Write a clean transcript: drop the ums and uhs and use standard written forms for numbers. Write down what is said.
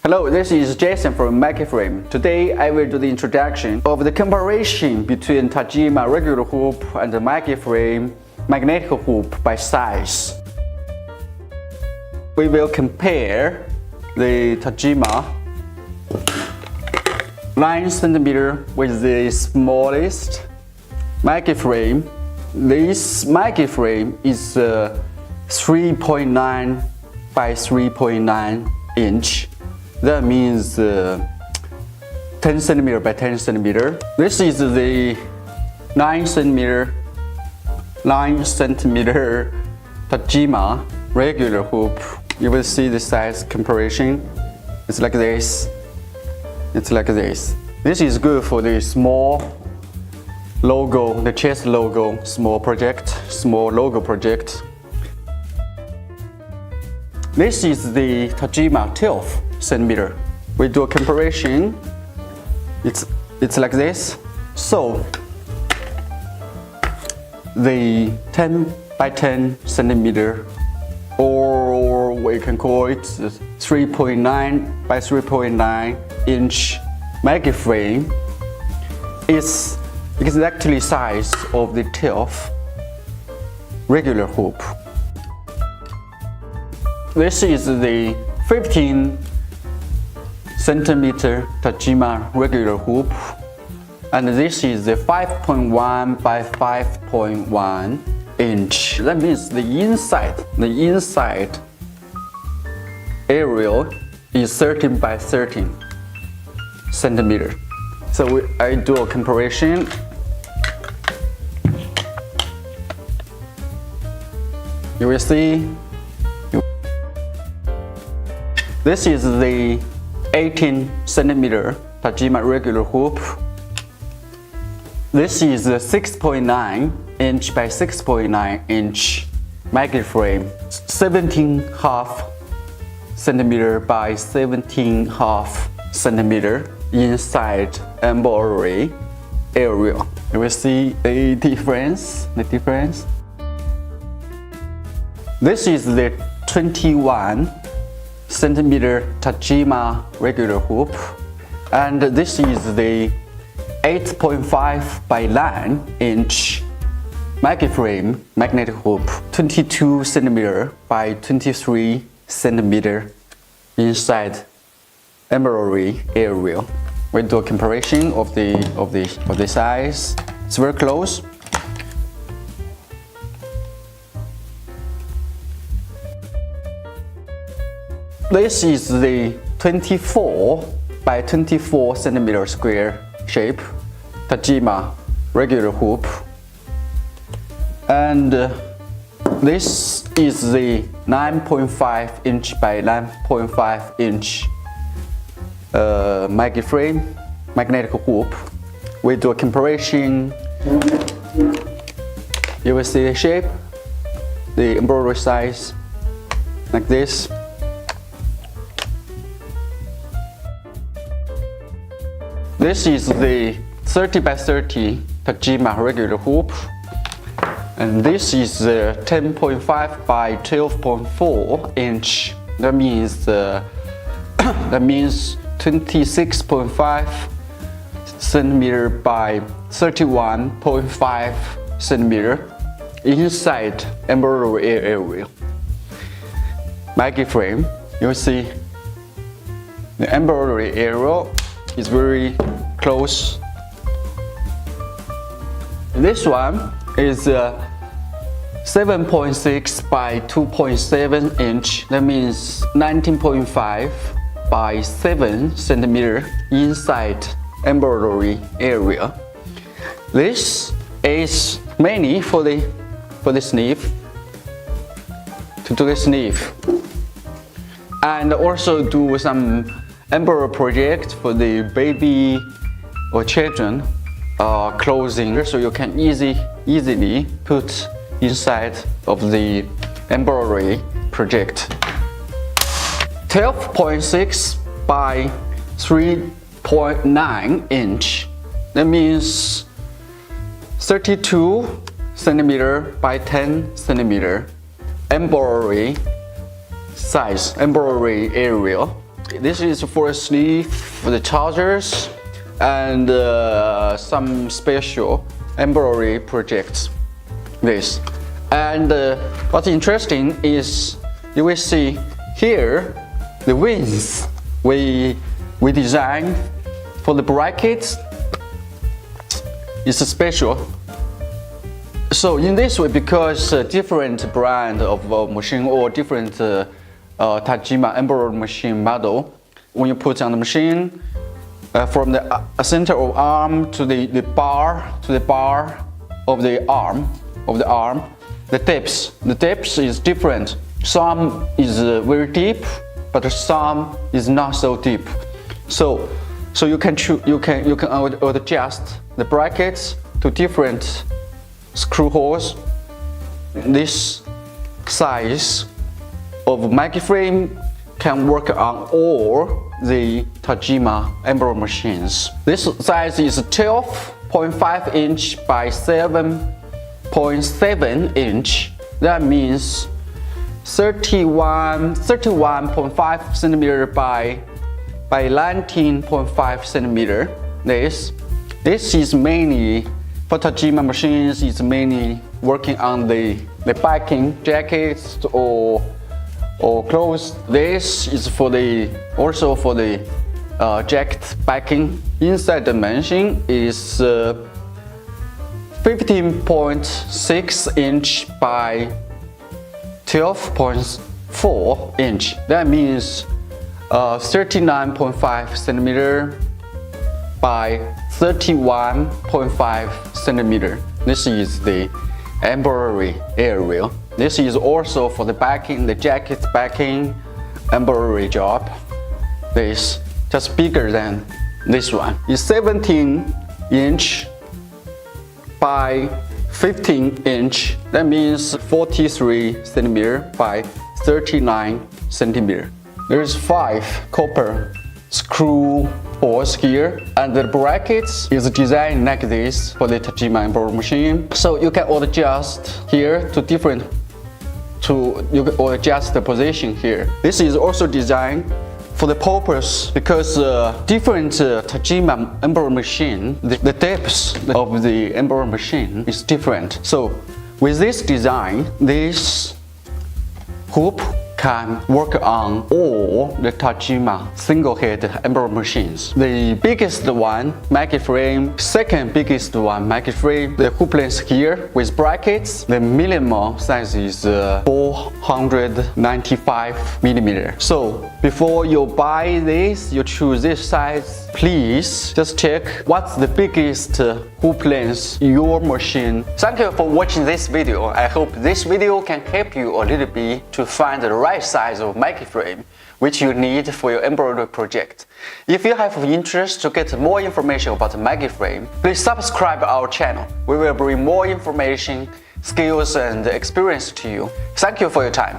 Hello, this is Jason from MaggieFrame. Today I will do the introduction of the comparison between Tajima regular hoop and the MaggieFrame magnetic hoop by size. We will compare the Tajima 9 cm with the smallest MaggieFrame. This MaggieFrame is 3.9 by 3.9 inch. That means 10 cm by 10 cm. This is the 9 cm Tajima regular hoop. You will see the size comparison. It's like this. It's like this. This is good for the small logo, the chest logo, small logo project. This is the Tajima 12 cm. We do a comparison. It's like this. So the 10 by 10 cm, or we can call it 3.9 by 3.9 inch MaggieFrame is exactly size of the 12 regular hoop. This is the 15 cm Tajima regular hoop, and this is the 5.1 by 5.1 inch. That means the inside area is 13 by 13 cm. So I do a comparison. You will see. This is the 18 cm Tajima regular hoop. This is the 6.9 inch by 6.9 inch MaggieFrame, 17.5 cm by 17.5 cm inside embroidery area. You will see the difference. This is the 21 cm Tajima regular hoop, and this is the 8.5 by 9 inch MaggieFrame magnetic hoop, 22 cm by 23 cm inside embroidery area. We do a comparison of the size. It's very close. This is the 24 by 24 cm square shape Tajima regular hoop, and this is the 9.5 inch by 9.5 inch MaggieFrame magnetic hoop. We do a comparison. You will see the shape, the embroidery size, like this. This is the 30 by 30 Tajima regular hoop, and this is the 10.5 by 12.4 inch. That means 26.5 cm by 31.5 cm inside embroidery area. MaggieFrame, you see the embroidery area is very close. This one is 7.6 by 2.7 inch. That means 19.5 by 7 cm inside embroidery area. This is mainly for the sleeve, to do the sleeve, and also do some embroidery project for the baby or children clothing, so you can easily put inside of the embroidery project. 12.6 by 3.9 inch. That means 32 cm by 10 cm embroidery size, embroidery area. This is for a sleeve, for the chargers, and some special embroidery projects. This. And what's interesting is you will see here the wings we designed for the brackets is special. So in this way, because different brand of machine or different Tajima embroidery machine model, when you put on the machine, from the center of arm to the bar of the arm, the depth is different. Some is very deep, but some is not so deep. So you can adjust the brackets to different screw holes. This size of MaggieFrame can work on all the Tajima embroidery machines. This size is 12.5 inch by 7.7 inch. That means 31.5 centimeter by 19.5 centimeter. This is mainly for Tajima machines. It's mainly working on the backing jackets or clothes. This is also for the jacket backing. Inside dimension is 15.6 inch by 12.4 inch. That means 39.5 centimeter by 31.5 centimeter. This is the embroidery area. This is also for the backing, the jacket backing embroidery job. This just bigger than this one. It's 17 inch by 15 inch. That means 43 centimeter by 39 centimeter. There's 5 copper screw holes here, and the brackets is designed like this for the Tajima embroidery machine. So you can adjust here to you can adjust the position here. This is also designed for the purpose because different Tajima embroidery machine, the depth of the embroidery machine is different. So with this design, this hoop can work on all the Tajima single-head embroidery machines. The biggest one, MaggieFrame. Second biggest one, MaggieFrame. The hoop length here with brackets. The minimum size is 495 millimeter. So before you buy this, you choose this size. Please just check what's the biggest hoop length in your machine. Thank you for watching this video. I hope this video can help you a little bit to find the right size of MaggieFrame which you need for your embroidery project. If you have interest to get more information about MaggieFrame, please subscribe our channel. We will bring more information, skills and experience to you. Thank you for your time.